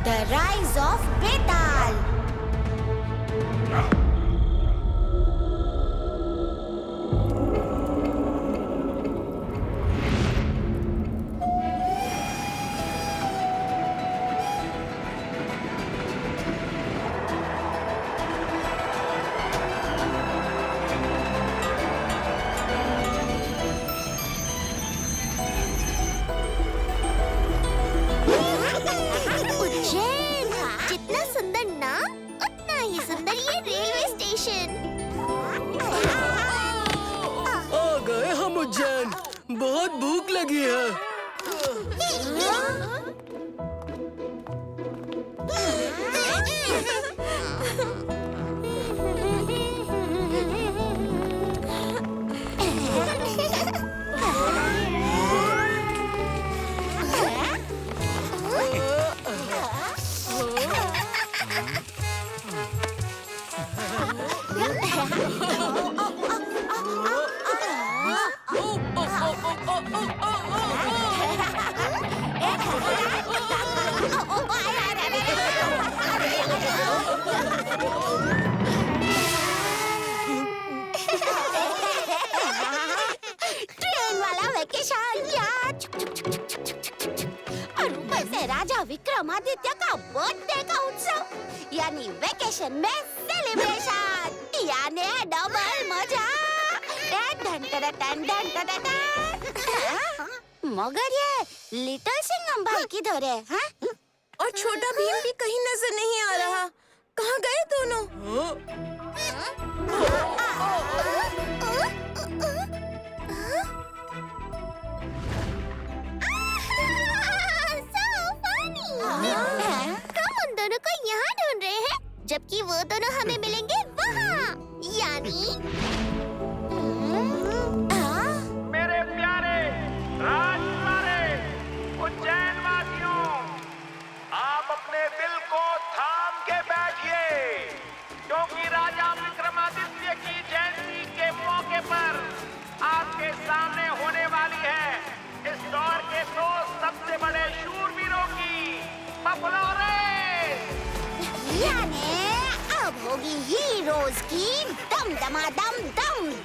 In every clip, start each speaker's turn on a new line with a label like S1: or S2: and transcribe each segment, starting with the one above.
S1: The Rise of Betal.
S2: बहुत भूख लगी है।
S1: राजा विक्रमादित्य का बर्थडे का उत्सव यानी वेकेशन में सेलिब्रेशन यानी डबल मजा। मगर ये लिटिल सिंघम भाई किधर है? हाँ?
S3: और छोटा भीम भी कहीं नजर नहीं आ रहा। कहाँ गए दोनों?
S1: हम उन दोनों को यहाँ ढूंढ रहे हैं, जबकि वो दोनों हमें मिलेंगे वहाँ, यानी
S4: मेरे प्यारे राजकुमारे, उज्जैन वासियों, आप अपने दिल को थाम के बैठिए, क्योंकि राजा विक्रमादित्य की जयंती के मौके पर आपके सामने होने वाली है इस दौर के 100 सबसे बड़े शूरवीरों की बफलो रेस।
S1: यानी अब होगी हीरोज की दम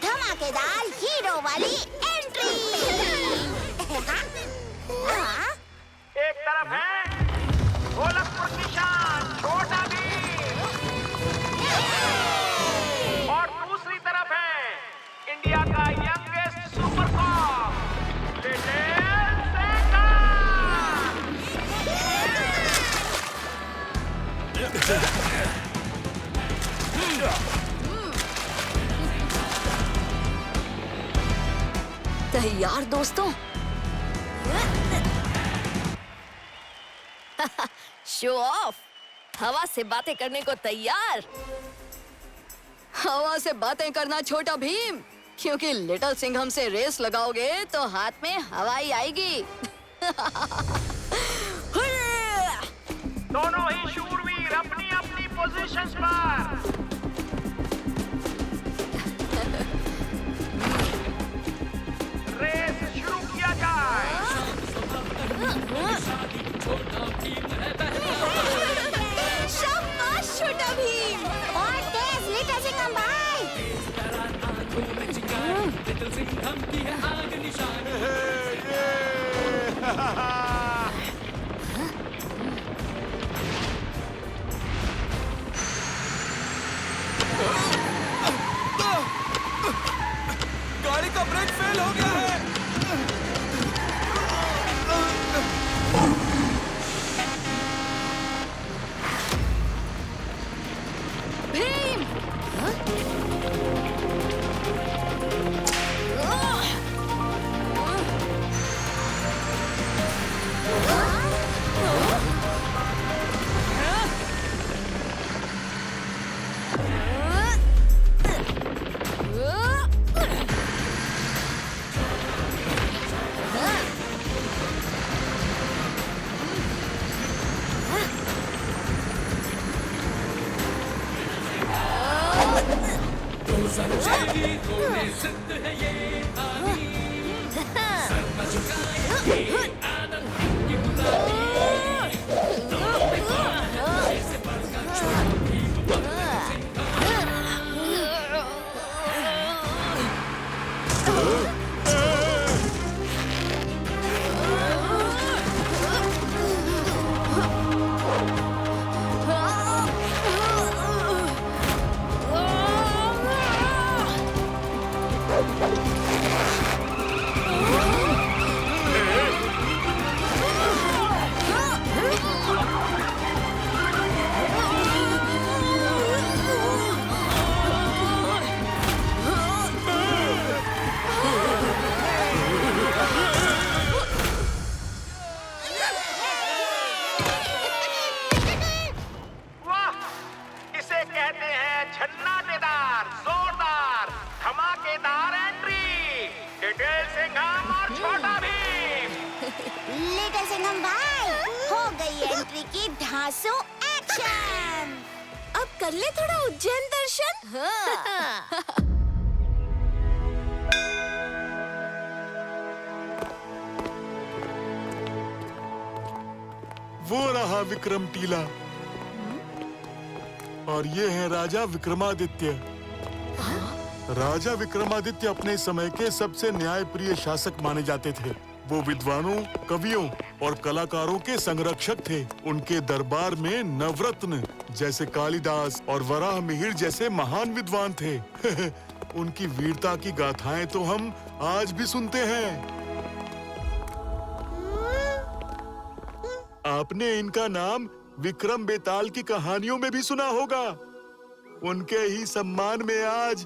S1: धमाकेदार हीरो वाली एंट्री।
S4: एक तरफ है ढोलकपुर की शान छोटा भीम और दूसरी तरफ है इंडिया का youngest super cop little Singham.
S3: तैयार दोस्तों? Show off. हवा से बातें करने को तैयार?
S5: हवा से बातें करना छोटा भीम, क्योंकि लिटिल सिंघम से रेस लगाओगे तो हाथ में हवा ही आएगी।
S4: दोनों ही शूरवीर अपनी अपनी पोजीशंस पर। रेस शुरू किया जाए।
S3: शाबाश छोटा भीम।
S1: और तेज लिटिल सिंघम भाई।
S6: लिटिल सिंघम की है आग निशान।
S2: गाड़ी का ब्रेक फेल हो गया है।
S5: भीम!
S6: संजीवी होने सिद्ध है ये कहानी। सर न झुकाए आनंद की बुराई।
S1: विक्रम भाई, हो गई एंट्री की धांसू एक्शन।
S3: अब कर ले थोड़ा उज्जैन दर्शन।
S7: वो रहा विक्रम टीला और ये है राजा विक्रमादित्य। राजा विक्रमादित्य अपने समय के सबसे न्यायप्रिय शासक माने जाते थे। वो विद्वानों, कवियों और कलाकारों के संरक्षक थे। उनके दरबार में नवरत्न जैसे कालिदास और वराह मिहिर जैसे महान विद्वान थे। उनकी वीरता की गाथाएं तो हम आज भी सुनते हैं। आपने इनका नाम विक्रम बेताल की कहानियों में भी सुना होगा। उनके ही सम्मान में आज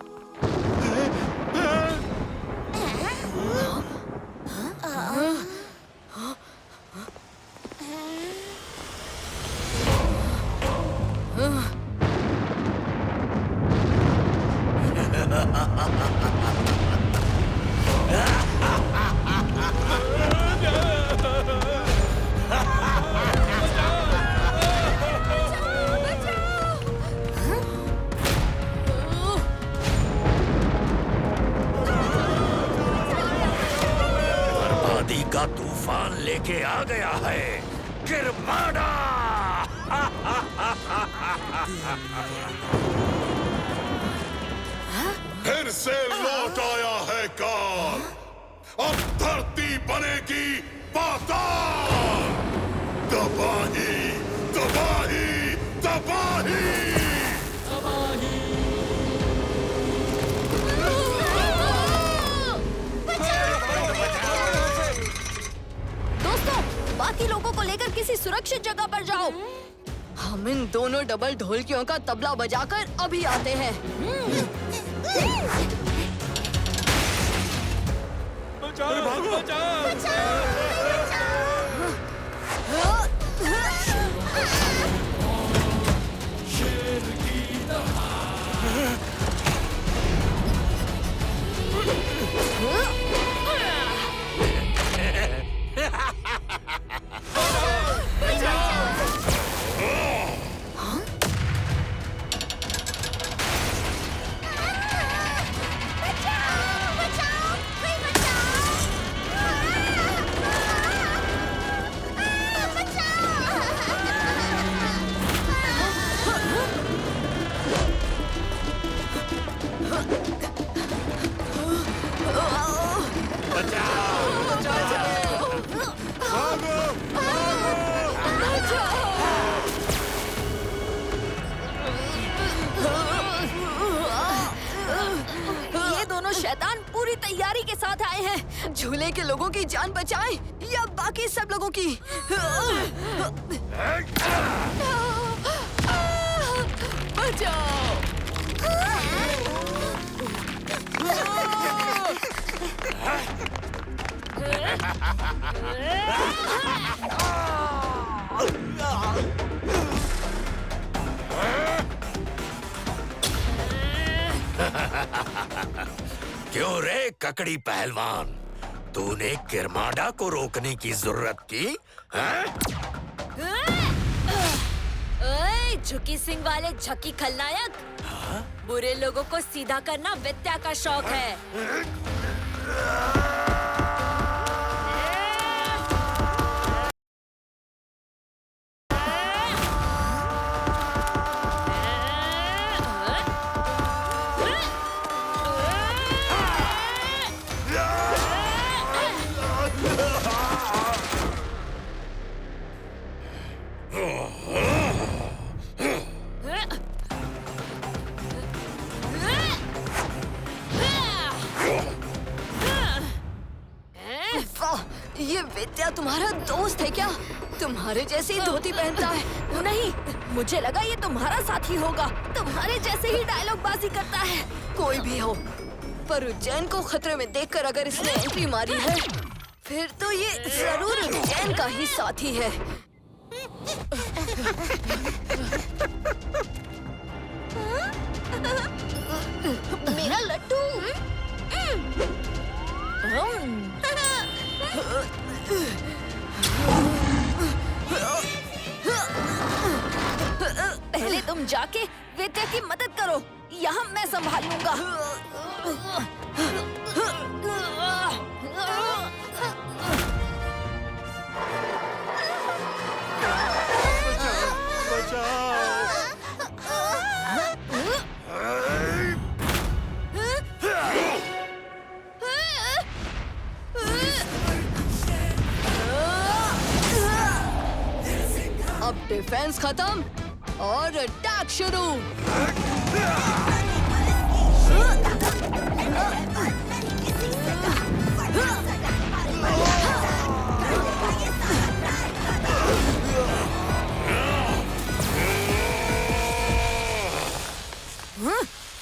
S4: का तूफान लेके आ गया है किरमाड़ा।
S7: फिर से लौट आया है काल। अब धरती बनेगी पाताल। तबाही, तबाही, तबाही।
S5: बाकी लोगों को लेकर किसी सुरक्षित जगह पर जाओ। हम इन दोनों डबल ढोलकियों का तबला बजाकर अभी आते हैं।
S2: बचाओ, बचाओ।
S5: शैतान पूरी तैयारी के साथ आए हैं। झूले के लोगों की जान बचाएं या बाकी सब लोगों की। बचाओ।
S4: क्यों रे ककड़ी पहलवान, तूने किरमाड़ा को रोकने की जरूरत की?
S3: ओए, झुकी सिंह वाले झकी खलनायक। बुरे लोगों को सीधा करना विद्या का शौक है।
S5: ये विद्या तुम्हारा दोस्त है क्या? तुम्हारे जैसी ही धोती पहनता है।
S3: नहीं, मुझे लगा ये तुम्हारा साथी होगा।
S5: तुम्हारे जैसे ही डायलॉग बाजी करता है। कोई भी हो, पर उज्जैन को खतरे में देखकर अगर इसने एंट्री मारी है, फिर तो ये जरूर उज्जैन का ही साथी है।
S1: मेरा लड्डू।
S5: तुम जाके वेत्या की मदद करो, यहाँ मैं संभाल लूंगा। अब डिफेंस खत्म और अटैक शुरू।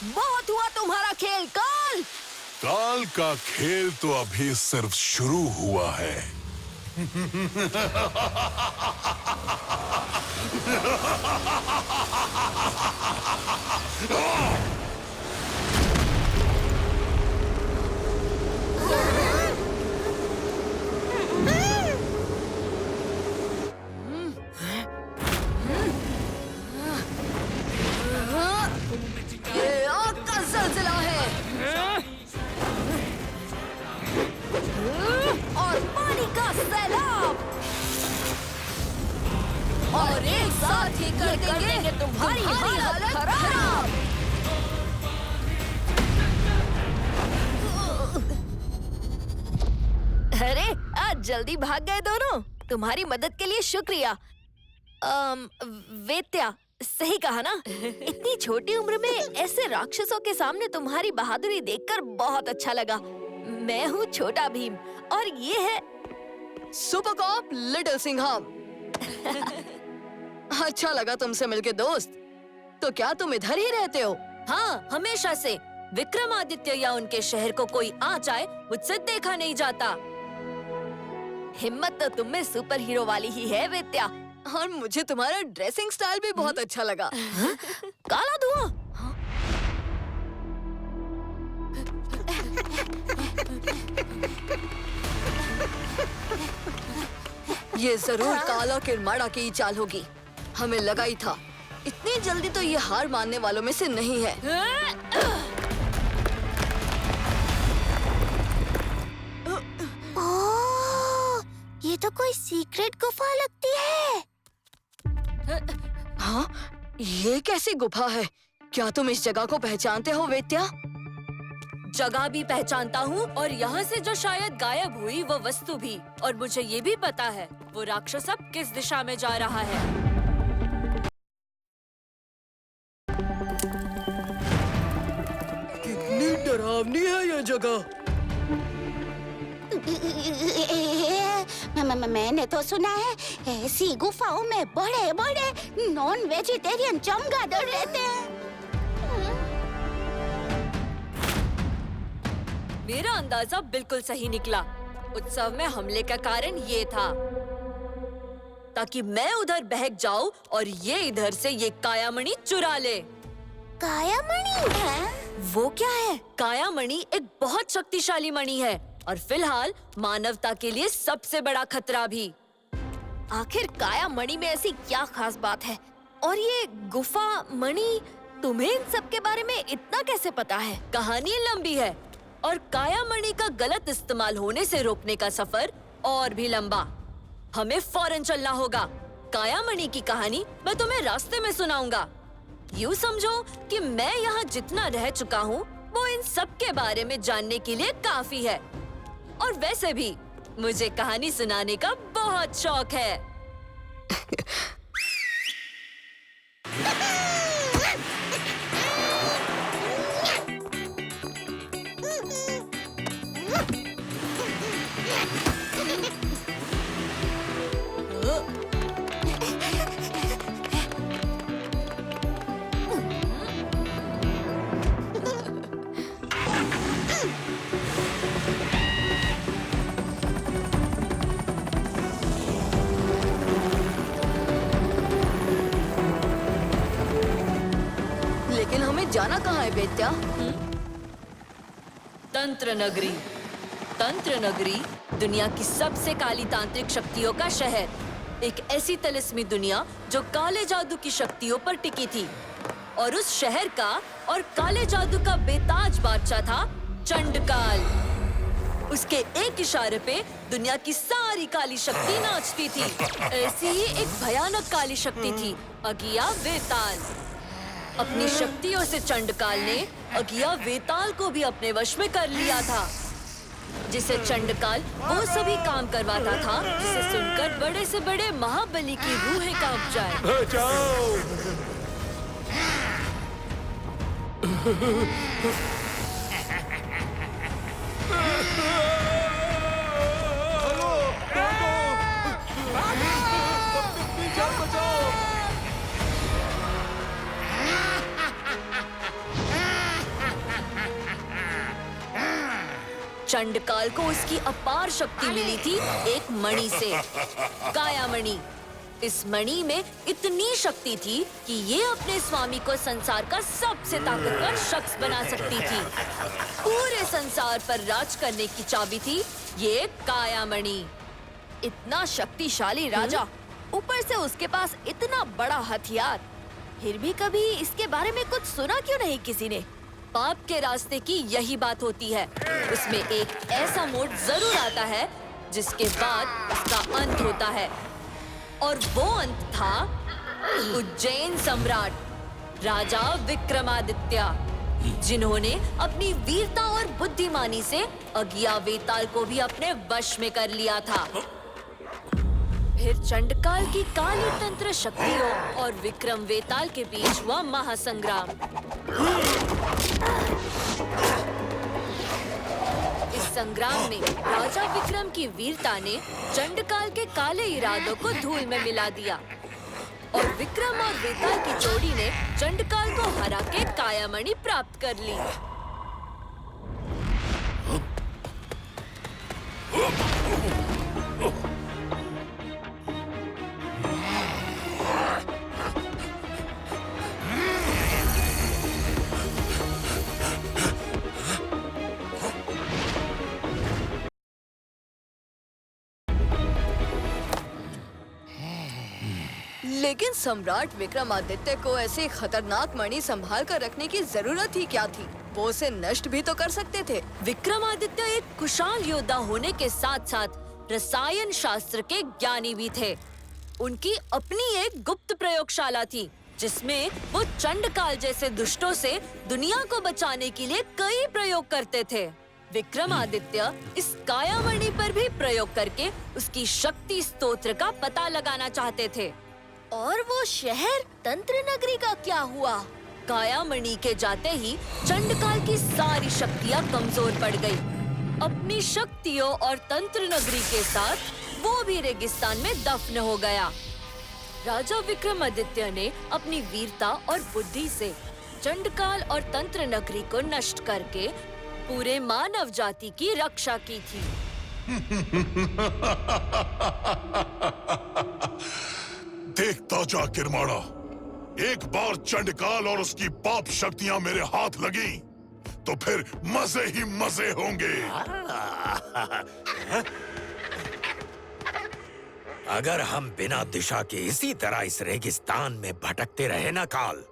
S5: बहुत हुआ तुम्हारा खेल। काल
S8: काल का खेल तो अभी सिर्फ शुरू हुआ है।
S5: ये आग का ज़लज़ला है और पानी का सैलाब, और एक साथ ही कर देंगे तुम्हारी हालत खराब। अरे आज जल्दी भाग गए दोनों। तुम्हारी मदद के लिए शुक्रिया। वेत्या, सही कहा ना? इतनी छोटी उम्र में ऐसे राक्षसों के सामने तुम्हारी बहादुरी देखकर बहुत अच्छा लगा। मैं हूँ छोटा भीम और ये है सुपर कॉप लिटिल सिंघम। अच्छा लगा तुमसे मिलके दोस्त। तो क्या तुम इधर ही रहते हो?
S3: हाँ, हमेशा से। विक्रमादित्य या उनके शहर को कोई आ जाए मुझसे देखा नहीं जाता।
S5: हिम्मत तो तुम में सुपर हीरो वाली ही है वेत्या। और मुझे तुम्हारा ड्रेसिंग स्टाइल भी बहुत अच्छा लगा। काला धुआं। ये जरूर काला किरमाड़ा की ही चाल होगी। हमें लगा ही था। इतनी जल्दी तो ये हार मानने वालों में से नहीं है।
S1: ओह, ये तो कोई सीक्रेट गुफा लगती है।
S5: हाँ, ये कैसी गुफा है? क्या तुम इस जगह को पहचानते हो वेत्या?
S3: जगह भी पहचानता हूँ और यहाँ से जो शायद गायब हुई वो वस्तु भी। और मुझे ये भी पता है वो राक्षस अब किस दिशा में जा रहा है।
S2: कितनी डरावनी है ये जगह।
S1: मैंने तो सुना है ऐसी गुफाओं में बड़े बड़े नॉन वेजिटेरियन चमगादड़ रहते हैं।
S3: मेरा अंदाजा बिल्कुल सही निकला। उत्सव में हमले का कारण ये था ताकि मैं उधर बहक जाऊं और ये इधर से ये कायामणि चुरा ले।
S1: कायामणि है?
S3: वो क्या है? कायामणि एक बहुत शक्तिशाली मणि है और फिलहाल मानवता के लिए सबसे बड़ा खतरा भी।
S5: आखिर कायामणि में ऐसी क्या खास बात है? और ये गुफा मणि, तुम्हें इन सब के बारे में इतना कैसे पता है?
S3: कहानी लंबी है और कायामणि का गलत इस्तेमाल होने से रोकने का सफर और भी लंबा। हमें फौरन चलना होगा। कायामणि की कहानी मैं तुम्हें रास्ते में सुनाऊंगा। यूँ समझो कि मैं यहाँ जितना रह चुका हूँ वो इन सब के बारे में जानने के लिए काफी है। और वैसे भी मुझे कहानी सुनाने का बहुत शौक है।
S5: जाना कहाँ है वेत्या?
S3: तंत्र नगरी। तंत्र नगरी दुनिया की सबसे काली तांत्रिक शक्तियों का शहर। एक ऐसी तिलिस्मी दुनिया जो काले जादू की शक्तियों पर टिकी थी, और उस शहर का और काले जादू का बेताज बादशाह था चंडकाल। उसके एक इशारे पे दुनिया की सारी काली शक्ति नाचती थी। ऐसी ही एक भयानक काली शक्ति थी अगिया वेताल। अपनी शक्तियों से चंडकाल ने अगिया वेताल को भी अपने वश में कर लिया था, जिसे चंडकाल वो सभी काम करवाता था जिसे सुनकर बड़े से बड़े महाबली की रूहें कांप जाए।
S2: बचाओ!
S3: चंडकाल को उसकी अपार शक्ति मिली थी एक मणि से, काया मणि। इस मणि में इतनी शक्ति थी कि ये अपने स्वामी को संसार का सबसे ताकतवर शख्स बना सकती थी। पूरे संसार पर राज करने की चाबी थी ये काया मणि।
S5: इतना शक्तिशाली राजा, ऊपर से उसके पास इतना बड़ा हथियार, फिर भी कभी इसके बारे में कुछ सुना क्यों नहीं किसी ने?
S3: पाप के रास्ते की यही बात होती है। उसमें एक ऐसा मोड़ जरूर आता है जिसके बाद उसका अंत होता है, और वो अंत था उज्जैन सम्राट राजा विक्रमादित्य, जिन्होंने अपनी वीरता और बुद्धिमानी से अगिया वेताल को भी अपने वश में कर लिया था। फिर चंडकाल की काली तंत्र शक्तियों और विक्रम वेताल के बीच हुआ महासंग्राम। इस संग्राम में राजा विक्रम की वीरता ने चंडकाल के काले इरादों को धूल में मिला दिया, और विक्रम और वेताल की जोड़ी ने चंडकाल को हरा के कायामणि प्राप्त कर ली।
S5: लेकिन सम्राट विक्रमादित्य को ऐसी खतरनाक मणि संभाल कर रखने की जरूरत ही क्या थी? वो उसे नष्ट भी तो कर सकते थे।
S3: विक्रमादित्य एक कुशल योद्धा होने के साथ साथ रसायन शास्त्र के ज्ञानी भी थे। उनकी अपनी एक गुप्त प्रयोगशाला थी, जिसमें वो चंडकाल जैसे दुष्टों से दुनिया को बचाने के लिए कई प्रयोग करते थे। विक्रमादित्य इस कायामणि पर भी प्रयोग करके उसकी शक्ति स्तोत्र का पता लगाना चाहते थे।
S5: और वो शहर तंत्र नगरी का क्या हुआ?
S3: कायामणि के जाते ही चंडकाल की सारी शक्तियाँ कमजोर पड़ गई। अपनी शक्तियों और तंत्र नगरी के साथ वो भी रेगिस्तान में दफन हो गया। राजा विक्रमादित्य ने अपनी वीरता और बुद्धि से चंडकाल और तंत्र नगरी को नष्ट करके पूरे मानव जाति की रक्षा की थी।
S8: देखता जा किरमाड़ा, एक बार चंडकाल और उसकी पाप शक्तियां मेरे हाथ लगी तो फिर मजे ही मजे होंगे।
S9: अगर हम बिना दिशा के इसी तरह इस रेगिस्तान में भटकते रहे ना काल,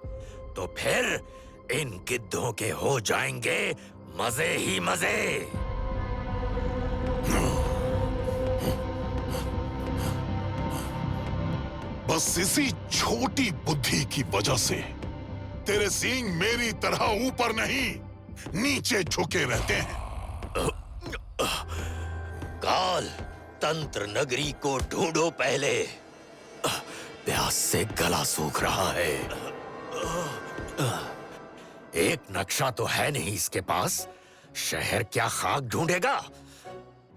S9: तो फिर इन गिद्धों के हो जाएंगे मजे ही मजे।
S8: बस इसी छोटी बुद्धि की वजह से तेरे सींग मेरी तरह ऊपर नहीं नीचे झुके रहते हैं।
S9: काल, तंत्र नगरी को ढूंढो पहले। प्यास से गला सूख रहा है। एक नक्शा तो है नहीं इसके पास, शहर क्या खाक ढूंढेगा?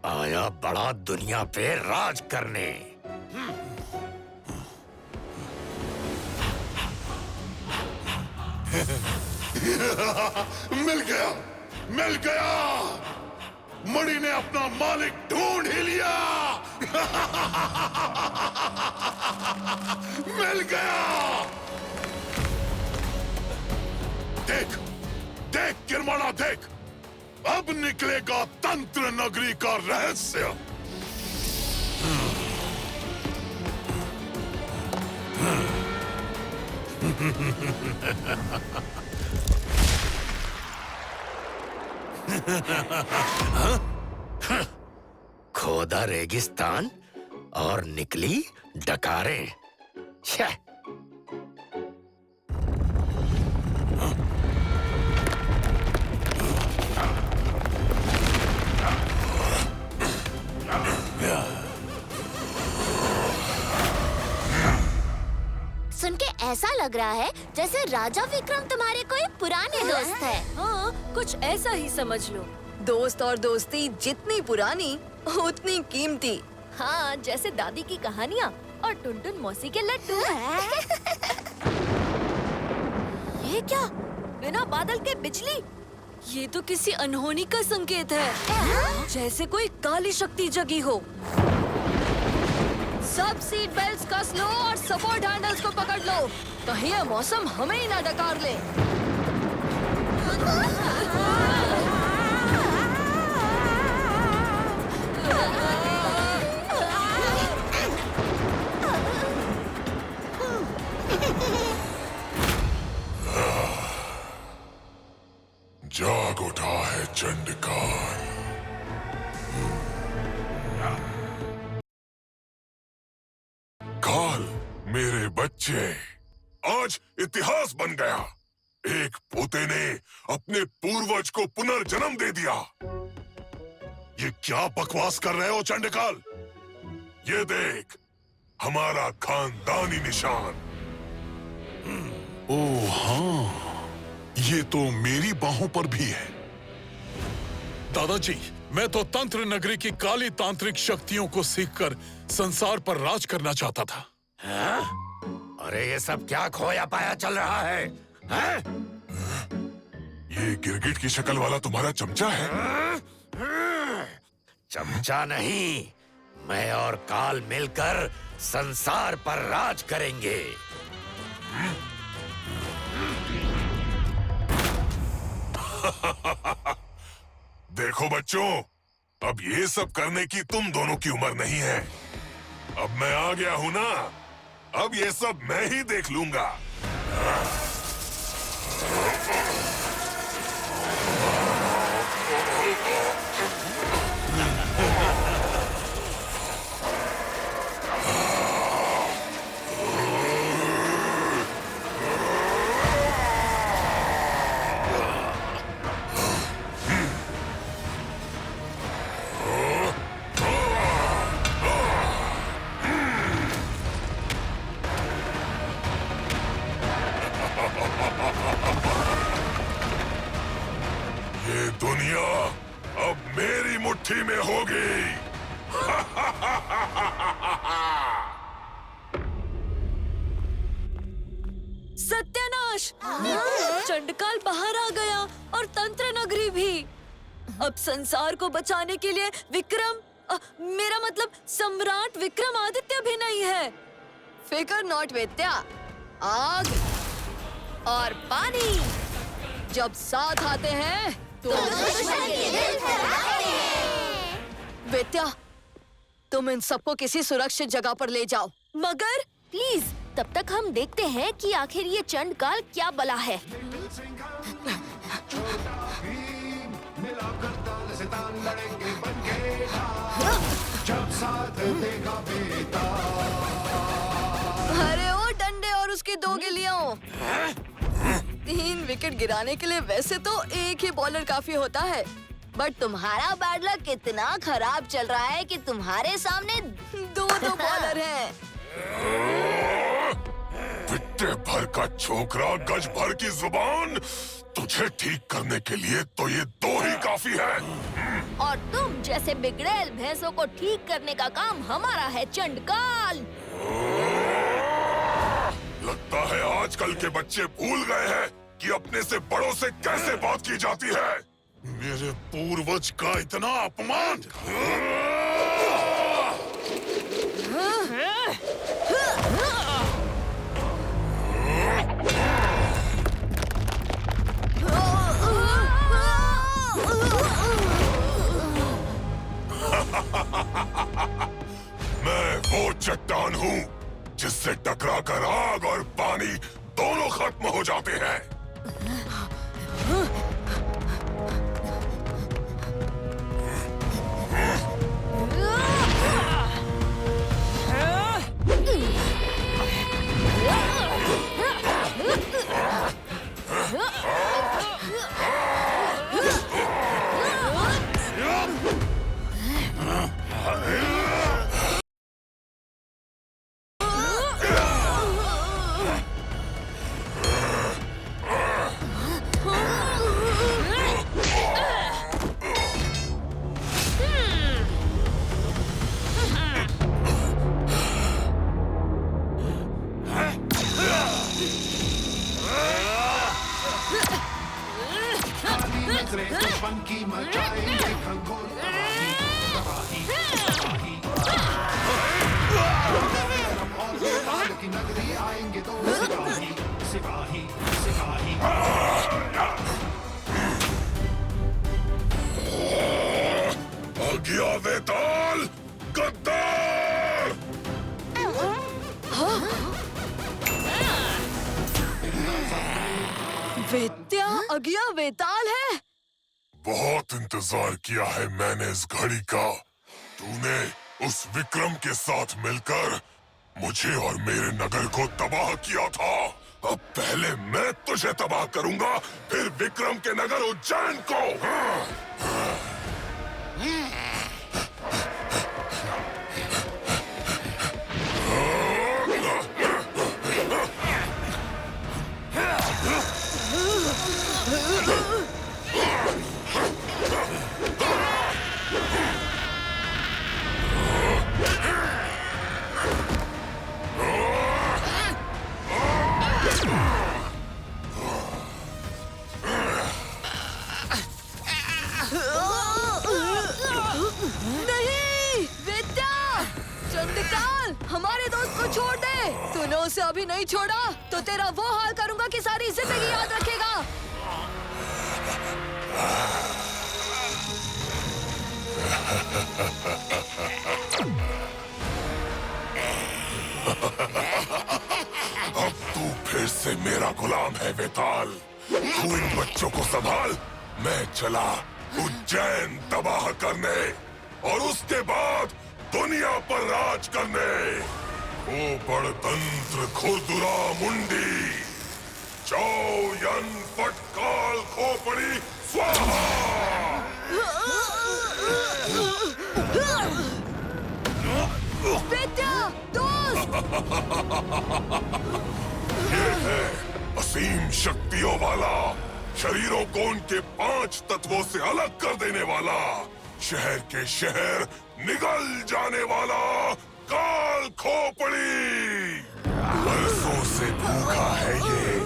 S9: आया बड़ा दुनिया पे राज करने।
S8: मिल गया, मिल गया। मणि ने अपना मालिक ढूंढ ही लिया। मिल गया। देख, देख किरमाड़ा देख, अब निकलेगा तंत्र नगरी का रहस्य।
S9: खोदा रेगिस्तान और निकली डकारें। छे!
S1: सुन के ऐसा लग रहा है जैसे राजा विक्रम तुम्हारे कोई पुराने दोस्त है।
S3: हाँ, कुछ ऐसा ही समझ लो।
S5: दोस्त और दोस्ती जितनी पुरानी उतनी कीमती। हाँ, जैसे दादी की कहानियाँ और टुनटुन मौसी के लड्डू। ये क्या? बिना बादल के बिजली?
S3: ये तो किसी अनहोनी का संकेत है, जैसे कोई काली शक्ति जगी हो। सब सीट बेल्ट्स कस लो और सपोर्ट हैंडल्स को पकड़ लो, कहीं ये मौसम हमें ही ना डकार ले।
S8: जाग उठा है चंडकाल। काल, मेरे बच्चे, आज इतिहास बन गया। एक पोते ने अपने पूर्वज को पुनर्जन्म दे दिया। ये क्या बकवास कर रहे हो चंडकाल? ये देख, हमारा खानदानी निशान। ओह हाँ, ये तो मेरी बाहों पर भी है।
S7: दादाजी, मैं तो तंत्र नगरी की काली तांत्रिक शक्तियों को सीखकर संसार पर राज करना चाहता था।
S9: हाँ? अरे ये सब क्या खोया पाया चल रहा है? हाँ?
S8: ये गिरगिट की शक्ल वाला तुम्हारा चमचा है?
S9: चमचा नहीं, मैं और काल मिलकर संसार पर राज करेंगे।
S8: देखो बच्चों, अब ये सब करने की तुम दोनों की उम्र नहीं है। अब मैं आ गया हूं ना, अब ये सब मैं ही देख लूंगा। ये दुनिया अब मेरी मुट्ठी में होगी।
S3: सत्यानाश! चंडकाल बाहर आ गया और तंत्र नगरी भी। अब संसार को बचाने के लिए विक्रम, मेरा मतलब सम्राट विक्रमादित्य भी नहीं है।
S5: फिकर नॉट वेत्या। आग और पानी जब साथ आते हैं तो वेत्या, तुम इन सबको किसी सुरक्षित जगह पर ले जाओ।
S3: मगर
S5: प्लीज, तब तक हम देखते हैं कि आखिर ये चंडकाल क्या बला है। अरे ओ डंडे और उसकी दो गिल्लियों। 3 विकेट गिराने के लिए वैसे तो एक ही बॉलर काफी होता है, बट तुम्हारा बैड लक कितना खराब चल रहा है कि तुम्हारे सामने दो बॉलर हैं।
S8: पिट्टे भर का छोकरा, गज भर की जुबान। तुझे ठीक करने के लिए तो ये 2 ही काफी है।
S5: और तुम जैसे बिगड़ैल भैंसों को ठीक करने का काम हमारा है चंडकाल।
S8: लगता है आजकल के बच्चे भूल गए हैं कि अपने से बड़ों से कैसे बात की जाती है। मेरे पूर्वज का इतना अपमान। मैं वो चट्टान हूँ जिससे टकराकर आग और पानी दोनों खत्म हो जाते हैं। आज्ञा वेताल गद्दार!
S3: वेत्या अगिया वेताल है।
S8: बहुत इंतजार किया है मैंने इस घड़ी का। तूने उस विक्रम के साथ मिलकर मुझे और मेरे नगर को तबाह किया था। अब पहले मैं तुझे तबाह करूंगा, फिर विक्रम के नगर उज्जैन को।
S3: नहीं वेत्या, चंडकाल हमारे दोस्त को छोड़ दे। तूने उसे अभी नहीं छोड़ा तो तेरा वो हाल करूंगा कि सारी जिंदगी याद रखेगा।
S8: अब तू फिर से मेरा गुलाम है वेताल। तू इन बच्चों को संभाल, मैं चला उज्जैन तबाह करने और उसके बाद दुनिया पर राज करने। ओ बड़तंत्र खुरदुरा मुंडी, चौ यन फटकाल खोपड़ी स्वाहा।
S3: वेत्या दोस्त।
S8: ये है असीम शक्तियों वाला, शरीरों को उनके 5 तत्वों से अलग कर देने वाला, शहर के शहर निगल जाने वाला काल खोपड़ी। बरसों से भूखा है ये,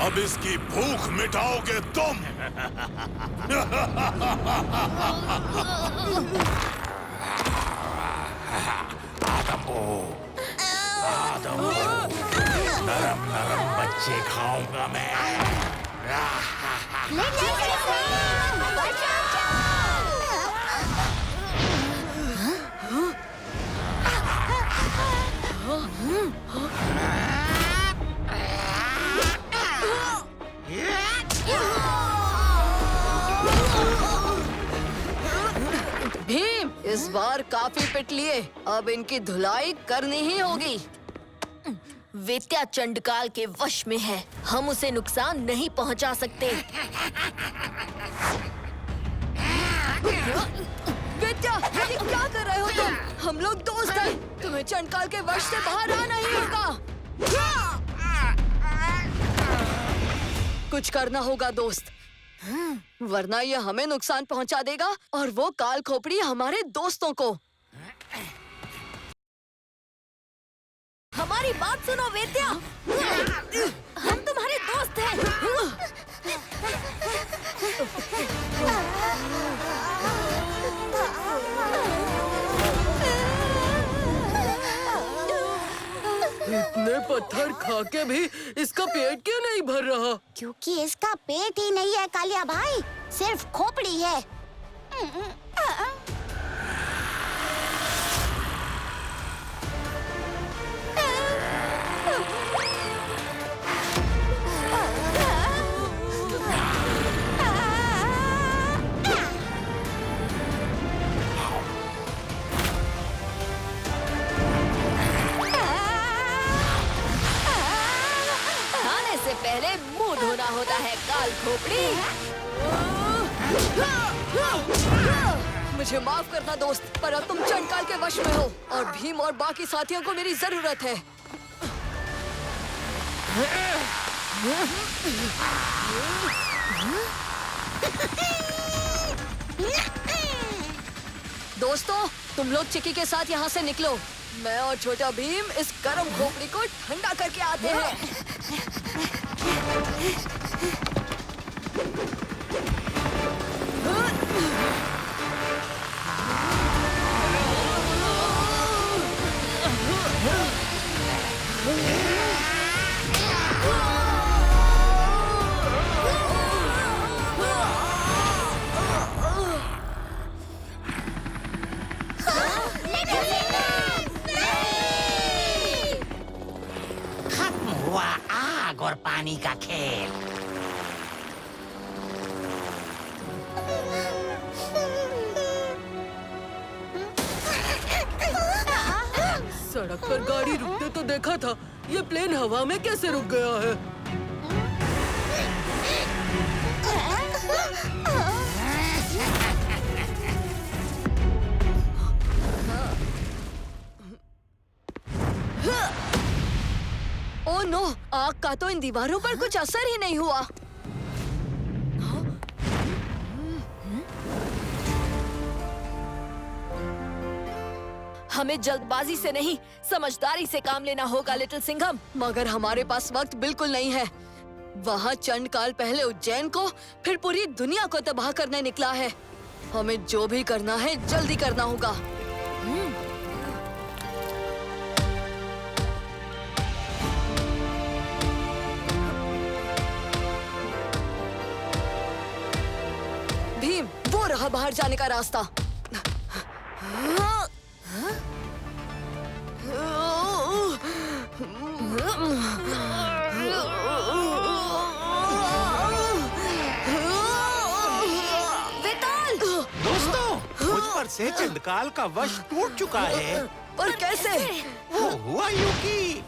S8: अब इसकी भूख मिटाओगे तुम।
S9: आदमो, नरम नरम बच्चे खाऊंगा मैं।
S3: भीम, इस बार काफी पिट लिए, अब इनकी धुलाई करनी ही होगी।
S5: वेत्या चंडकाल के वश में है, हम उसे नुकसान नहीं पहुंचा सकते।
S3: वेत्या, ये क्या कर रहे हो तुम? हम लोग दोस्त हैं, तुम्हें चंडकाल के वश से बाहर आना ही होगा। कुछ करना होगा दोस्त, वरना ये हमें नुकसान पहुंचा देगा और वो काल खोपड़ी हमारे दोस्तों को।
S5: हमारी बात सुनो वेत्या, हम तुम्हारे दोस्त हैं।
S2: इतने पत्थर खा के भी इसका पेट क्यों नहीं भर रहा?
S1: क्योंकि इसका पेट ही नहीं है कालिया भाई, सिर्फ खोपड़ी है।
S5: पहले मुंह धोना होता है, काल खोपड़ी। मुझे माफ करना दोस्त, पर अब तुम चंडकाल के वश में हो और भीम और बाकी साथियों को मेरी जरूरत है। दोस्तों, तुम लोग चिक्की के साथ यहाँ से निकलो। मैं और छोटा भीम इस गर्म खोपड़ी को ठंडा करके आते हैं।
S10: खत्म हुआ आग और पानी का खेल।
S2: सड़क पर गाड़ी रुकते तो देखा था, ये प्लेन हवा में कैसे रुक गया है?
S5: ओह नो, आग का तो इन दीवारों पर कुछ असर ही नहीं हुआ। हमें जल्दबाजी से नहीं, समझदारी से काम लेना होगा लिटिल सिंघम। मगर हमारे पास वक्त बिल्कुल नहीं है। वहाँ चंडकाल पहले उज्जैन को, फिर पूरी दुनिया को तबाह करने निकला है। हमें जो भी करना है जल्दी करना होगा। भीम, वो रहा बाहर जाने का रास्ता।
S10: दोस्तों, मुझ पर से चंडकाल का वश टूट चुका है।
S5: पर कैसे?
S10: वो हुआ यूं कि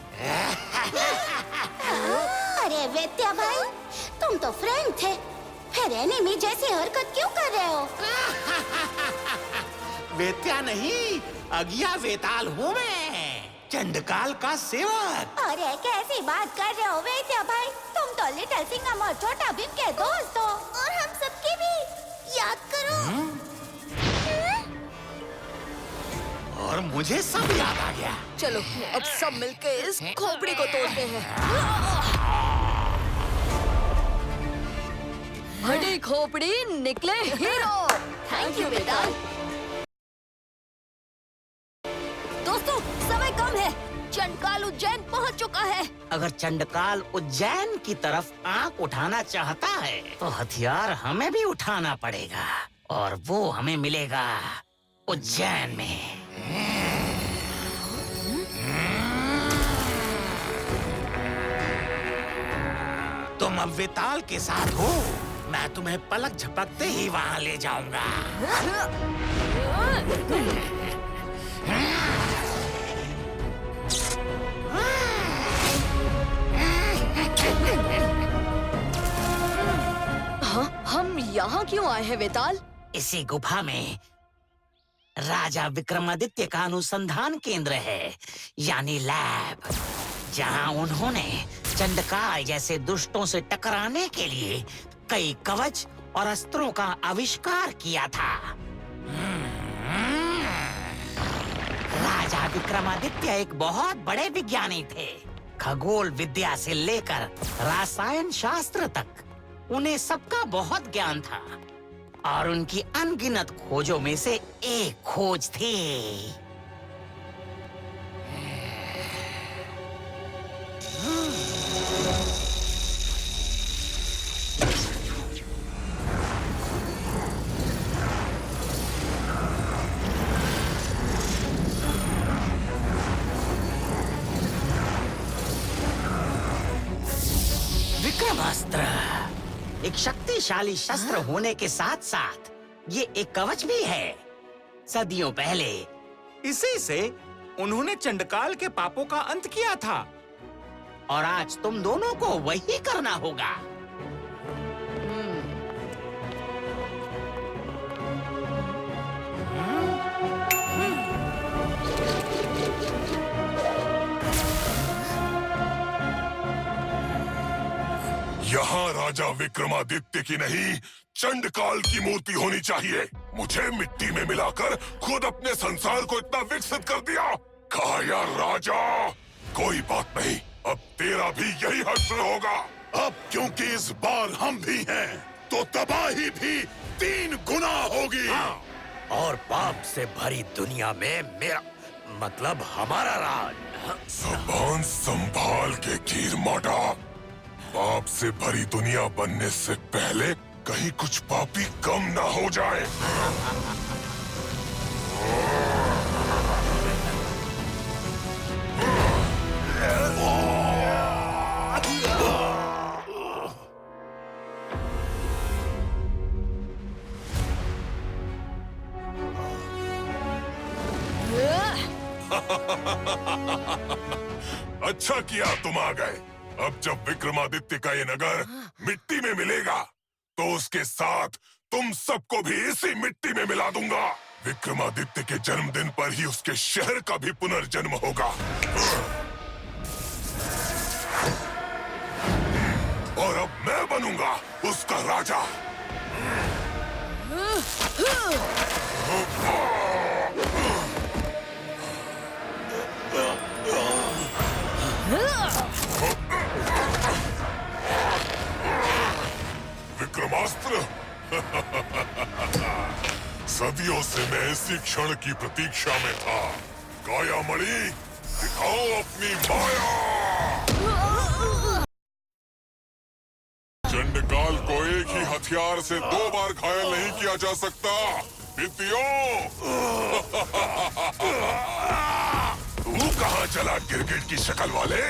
S1: अरे वेत्या भाई, तुम तो फ्रेंड थे, फिर एनिमी जैसी हरकत क्यों कर रहे हो?
S10: वेत्या नहीं, अज्ञा वेताल हूँ मैं, चंडकाल का सेवक।
S1: अरे कैसी बात कर रहे हो वेत्या भाई? तुम तो लिटिल सिंघम और छोटा भीम के दोस्त हो, और हम सबकी भी याद करो।
S10: और मुझे सब याद आ गया।
S5: चलो अब सब मिलके इस खोपड़ी को तोड़ते हैं। बड़ी खोपड़ी निकले हीरो। थैंक यू बेटा। दोस्तों, समय कम है, चंडकाल उज्जैन पहुंच चुका है।
S10: अगर चंडकाल उज्जैन की तरफ आंख उठाना चाहता है तो हथियार हमें भी उठाना पड़ेगा, और वो हमें मिलेगा उज्जैन में। तुम अब वेताल के साथ हो, मैं तुम्हें पलक झपकते ही वहां ले जाऊंगा।
S5: हाँ, हम यहाँ क्यों आए हैं वेताल?
S10: इसी गुफा में राजा विक्रमादित्य का अनुसंधान केंद्र है, यानी लैब, जहां उन्होंने चंडकाल जैसे दुष्टों से टकराने के लिए कई कवच और अस्त्रों का आविष्कार किया था। राजा विक्रमादित्य एक बहुत बड़े विज्ञानी थे। खगोल विद्या से लेकर रसायन शास्त्र तक उन्हें सबका बहुत ज्ञान था, और उनकी अनगिनत खोजों में से एक खोज थी विक्रमास्त्र। एक शक्तिशाली शस्त्र होने के साथ साथ ये एक कवच भी है। सदियों पहले
S11: इसी से उन्होंने चंडकाल के पापों का अंत किया था।
S10: और आज तुम दोनों को वही करना होगा।
S8: यहाँ राजा विक्रमादित्य की नहीं, चंडकाल की मूर्ति होनी चाहिए। मुझे मिट्टी में मिलाकर खुद अपने संसार को इतना विकसित कर दिया। काया राजा, कोई बात नहीं, अब तेरा भी यही हश्र होगा।
S11: अब क्योंकि इस बार हम भी हैं, तो तबाही भी 3 गुना होगी।
S9: और पाप से भरी दुनिया में मेरा मतलब हमारा राज।
S8: ज़बान संभाल के कीर माटा। पाप से भरी दुनिया बनने से पहले कहीं कुछ पापी कम ना हो जाए। अच्छा किया तुम आ गए। अब जब विक्रमादित्य का ये नगर मिट्टी में मिलेगा, तो उसके साथ तुम सबको भी इसी मिट्टी में मिला दूंगा। विक्रमादित्य के जन्मदिन पर ही उसके शहर का भी पुनर्जन्म होगा। और अब मैं बनूंगा उसका राजा। विक्रमास्त्र। सदियों से मैं इसी क्षण की प्रतीक्षा में था। कायामणि, दिखाओ अपनी माया। चंडकाल को एक ही हथियार से 2 बार घायल नहीं किया जा सकता। पितियों, तू कहाँ चला गिरगिट की शक्ल वाले?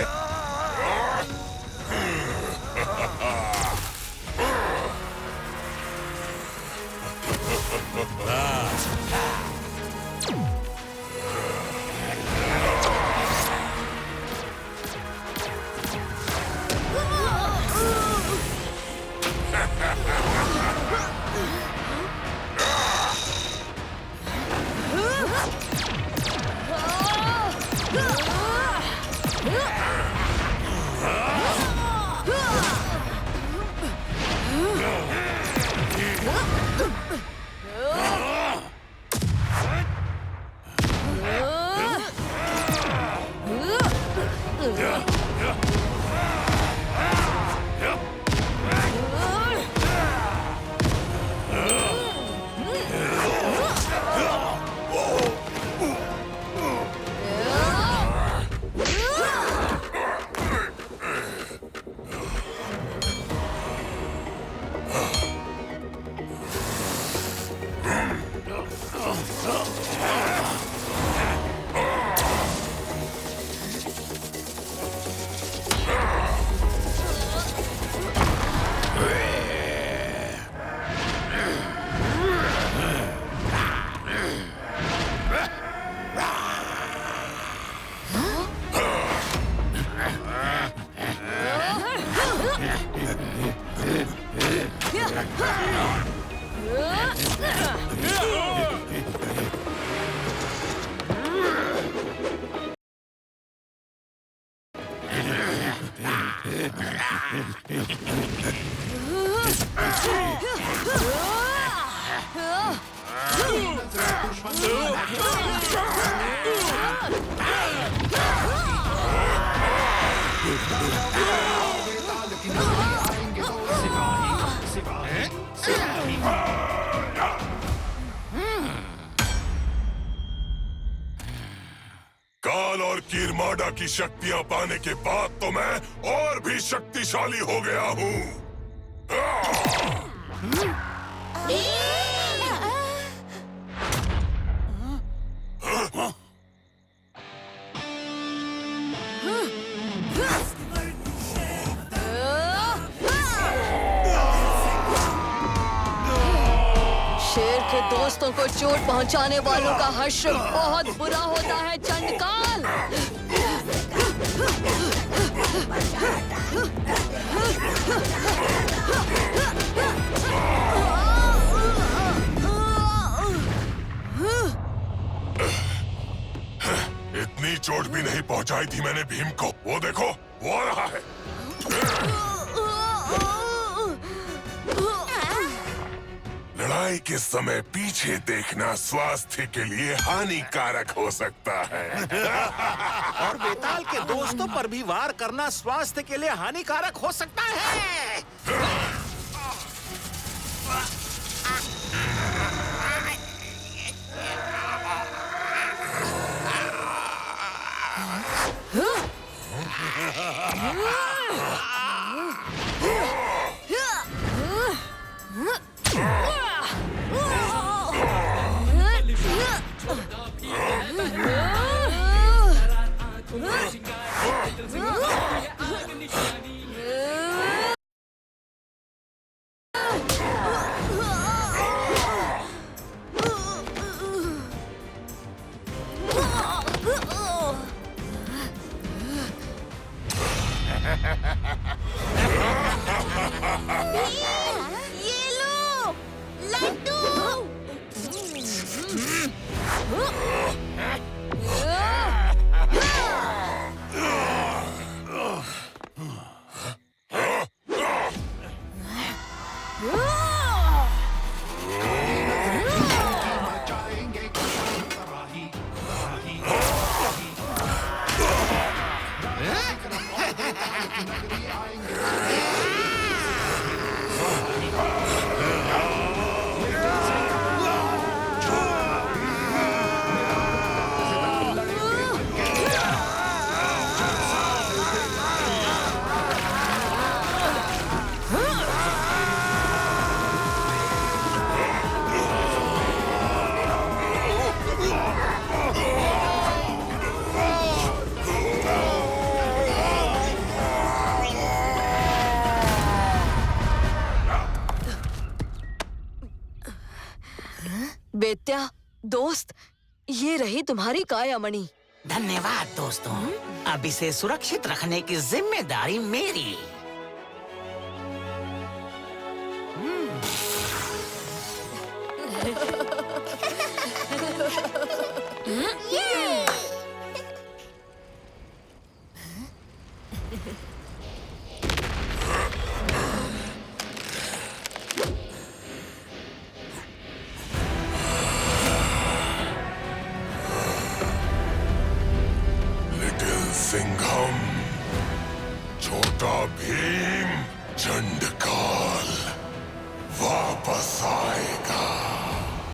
S8: काल और कीरमाडा की शक्तियां पाने के बाद तो मैं और भी शक्तिशाली हो गया हूँ।
S3: शेर के दोस्तों को चोट पहुंचाने वालों का हश्र बहुत बुरा होता है चंडकाल।
S8: इतनी चोट भी नहीं पहुंचाई थी मैंने भीम को। वो देखो, वो आ रहा है। लड़ाई के समय पीछे देखना स्वास्थ्य के लिए हानिकारक हो सकता है।
S12: और बेताल के दोस्तों पर भी वार करना स्वास्थ्य के लिए हानिकारक हो सकता है।
S1: ये लो लड्डू।
S3: बेत्या, दोस्त, ये रही तुम्हारी कायामणि।
S10: धन्यवाद दोस्तों। अब इसे सुरक्षित रखने की जिम्मेदारी मेरी।
S8: लिटिल सिंघम, छोटा भीम, चंड